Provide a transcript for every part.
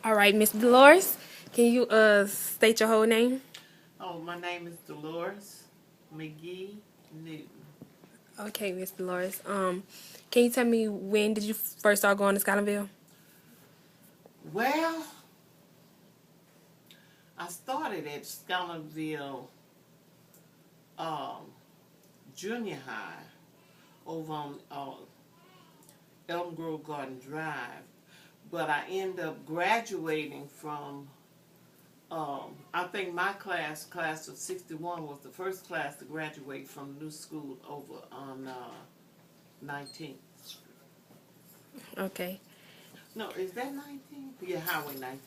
All right, Miss Dolores, can you state your whole name? Oh, my name is Dolores McGee Newton. Okay, Miss Dolores. Can you tell me when did you first start going to Scotlandville? Well, I started at Scotlandville um, Junior High over on Elm Grove Garden Drive, but I ended up graduating from. I think my class of '61, was the first class to graduate from the new school over on 19th Street. Okay. No, is that 19th? Yeah, Highway 19.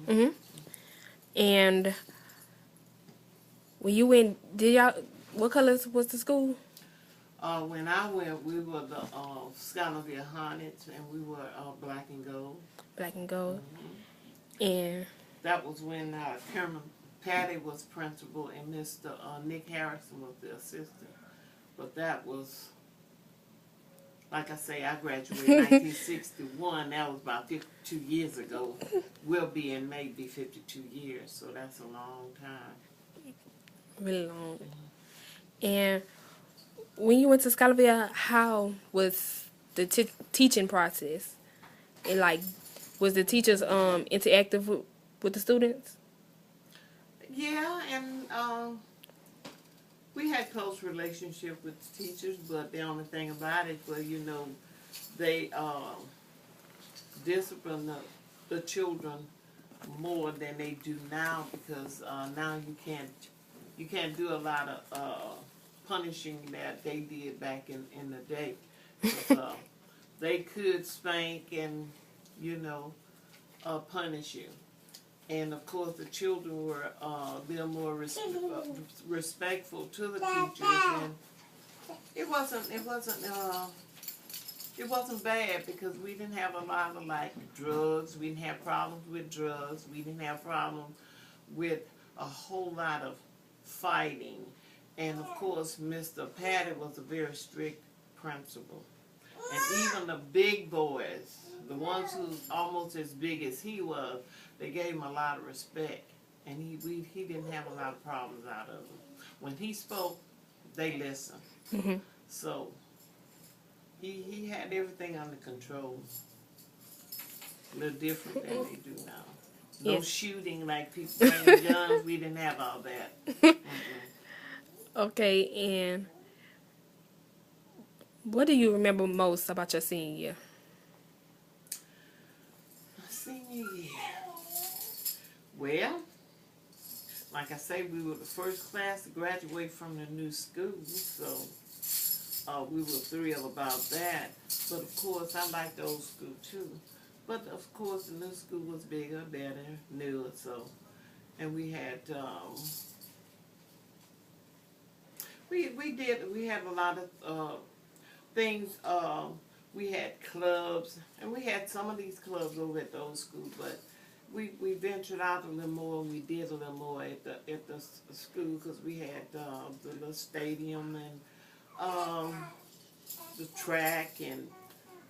Mhm. And when you went, did y'all? What colors was the school? When I went, we were the Scotlandville Hornets, and we were black and gold. Black and gold. Hmm And That was when Chairman Patty was principal, and Mr. Nick Harrison was the assistant. But that was, like I say, I graduated in 1961. That was about 52 years ago. We'll be in May, be 52 years, so that's a long time. really long. And when you went to Scotlandville, how was the teaching process? And like, was the teachers interactive with the students? Yeah, and we had close relationship with the teachers, but the only thing about it was, they discipline the children more than they do now, because now you can't do a lot of punishing that they did back in the day. 'Cause, they could spank and punish you. And of course, the children were they're more respectful to the teachers, and it wasn't bad, because we didn't have a lot of drugs. We didn't have problems with drugs. We didn't have problems with a whole lot of fighting. And of course, Mr. Patty was a very strict principal. And even the big boys, the ones who's almost as big as he was, they gave him a lot of respect. And he didn't have a lot of problems out of them. When he spoke, they listened. Mm-hmm. So he had everything under control. A little different than they do now. No Yes. shooting like people bringing guns. We didn't have all that. Mm-mm. Okay, and what do you remember most about your senior year? Senior year. Well, like I say, we were the first class to graduate from the new school, so we were thrilled about that. But of course, I liked the old school too. But of course, the new school was bigger, better, newer. So, and we had we had a lot of things. We had clubs, and we had some of these clubs over at the old school, but we ventured out a little more, and we did a little more at the school, because we had the little stadium and the track, and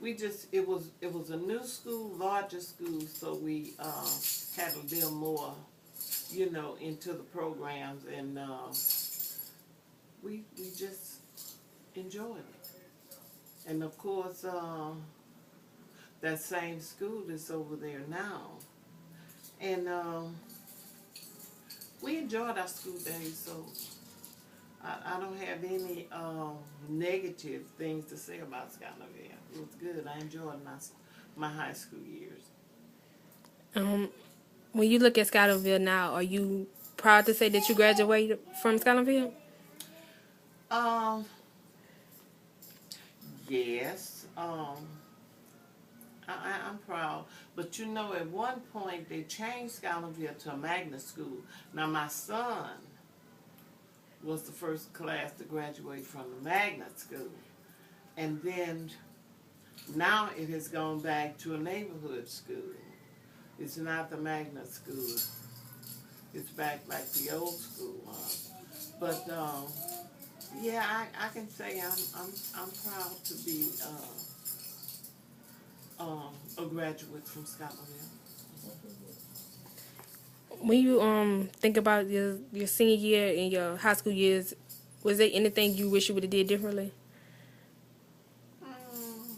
it was a new school, larger school, so we had a little more, into the programs, and we just enjoyed it. And of course, that same school is over there now, and we enjoyed our school days, so I don't have any negative things to say about Scotlandville. It was good. I enjoyed my high school years. Um, when you look at Scotlandville now, are you proud to say that you graduated from Scotlandville? Um, yes. I'm proud. But at one point they changed Scotlandville to a magnet school. Now my son was the first class to graduate from the magnet school. And then now it has gone back to a neighborhood school. It's not the magnet school. It's back like the old school. But yeah, I can say I'm proud to be a graduate from Scotlandville. When you think about your senior year and your high school years, was there anything you wish you would have did differently? Mm,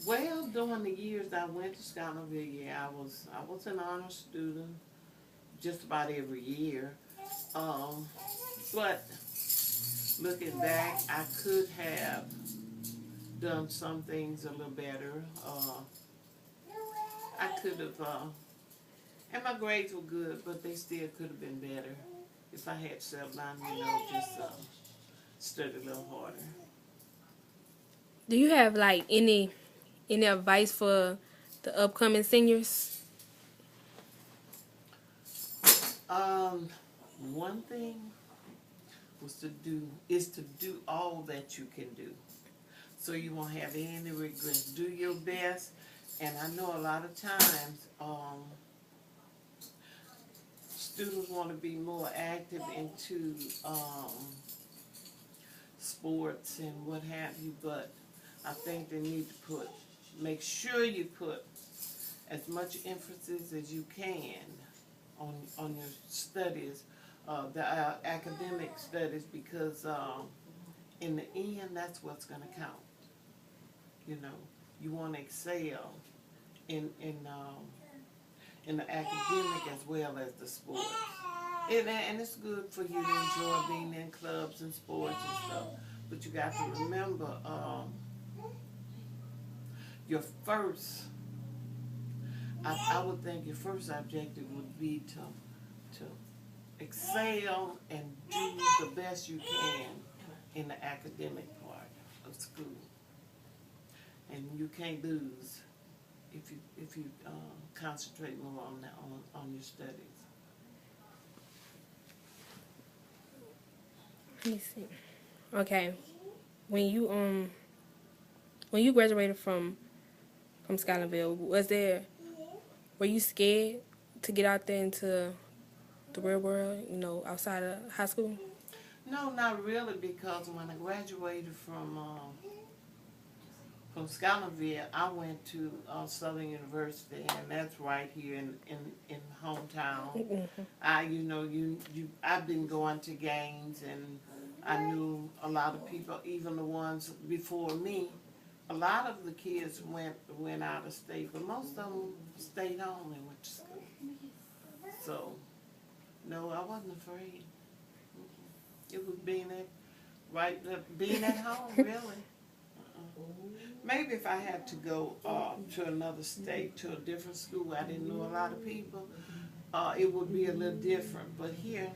well, during the years I went to Scotlandville, yeah, I was an honor student just about every year. Um, but looking back, I could have done some things a little better. I could have, and my grades were good, but they still could have been better if I had settled down, just studied a little harder. Do you have like any advice for the upcoming seniors? Um, One thing is to do all that you can do, so you won't have any regrets. Do your best, and I know a lot of times students want to be more active into sports and what have you, but I think they need to make sure you put as much emphasis as you can on your studies, the academic studies, because in the end, that's what's going to count. You want to excel in the academic as well as the sports. And it's good for you to enjoy being in clubs and sports and stuff. But you got to remember, your first, I would think your first objective would be to excel and do the best you can in the academic part of school. And you can't lose if you concentrate more on your studies. Let me see. Okay, when you graduated from Scotlandville, were you scared to get out there into the real world? Outside of high school. No, not really, because when I graduated from Scotlandville, I went to Southern University, and that's right here in hometown. Mm-hmm. I've been going to games, and I knew a lot of people, even the ones before me. A lot of the kids went out of state, but most of them stayed home and went to school. So, no, I wasn't afraid. It was being at home, really. Maybe if I had to go to another state, to a different school, I didn't know a lot of people, it would be a little different. But here,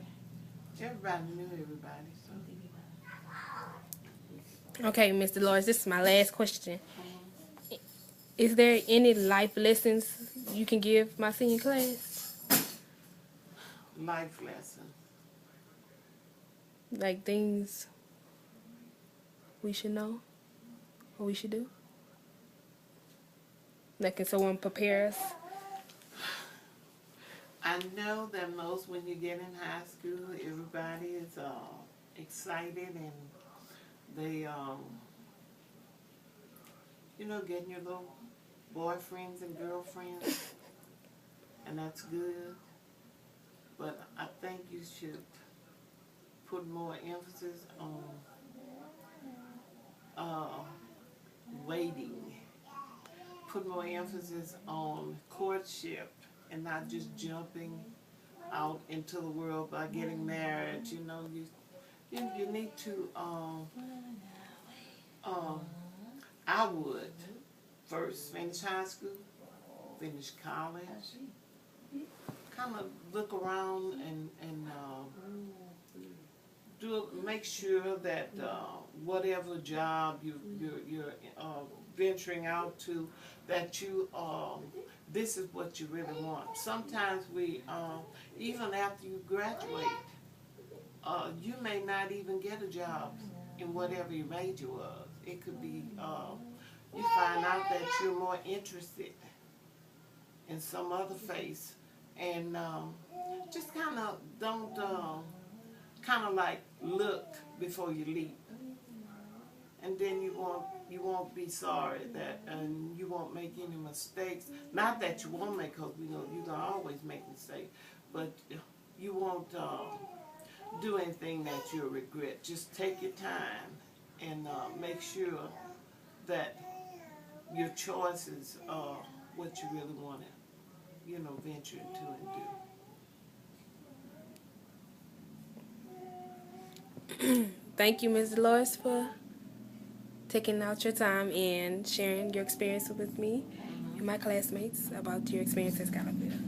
everybody knew everybody. So. Okay, Mr. Lawrence, this is my last question. Is there any life lessons you can give my senior class? Life lesson. Like things we should know or we should do? Like, can someone prepare us? I know that most when you get in high school, everybody is excited, and they, getting your little boyfriends and girlfriends, and that's good. But I think you should put more emphasis on waiting. Put more emphasis on courtship and not just jumping out into the world by getting married. You need to. I would first finish high school, finish college, kind of look around and make sure that whatever job you're venturing out to, that you this is what you really want. Sometimes we even after you graduate, you may not even get a job in whatever your major was. It could be you find out that you're more interested in some other face, and just kind of don't kind of like look before you leap, and then you won't You won't be sorry that, and you won't make any mistakes. Not that you won't make, because we know you're gonna always make mistakes, but you won't do anything that you'll regret. Just take your time and make sure that your choices are what you really want to, venture into and do. Thank you, Ms. Dolores, for taking out your time and sharing your experience with me and my classmates about your experience at Scottsdale.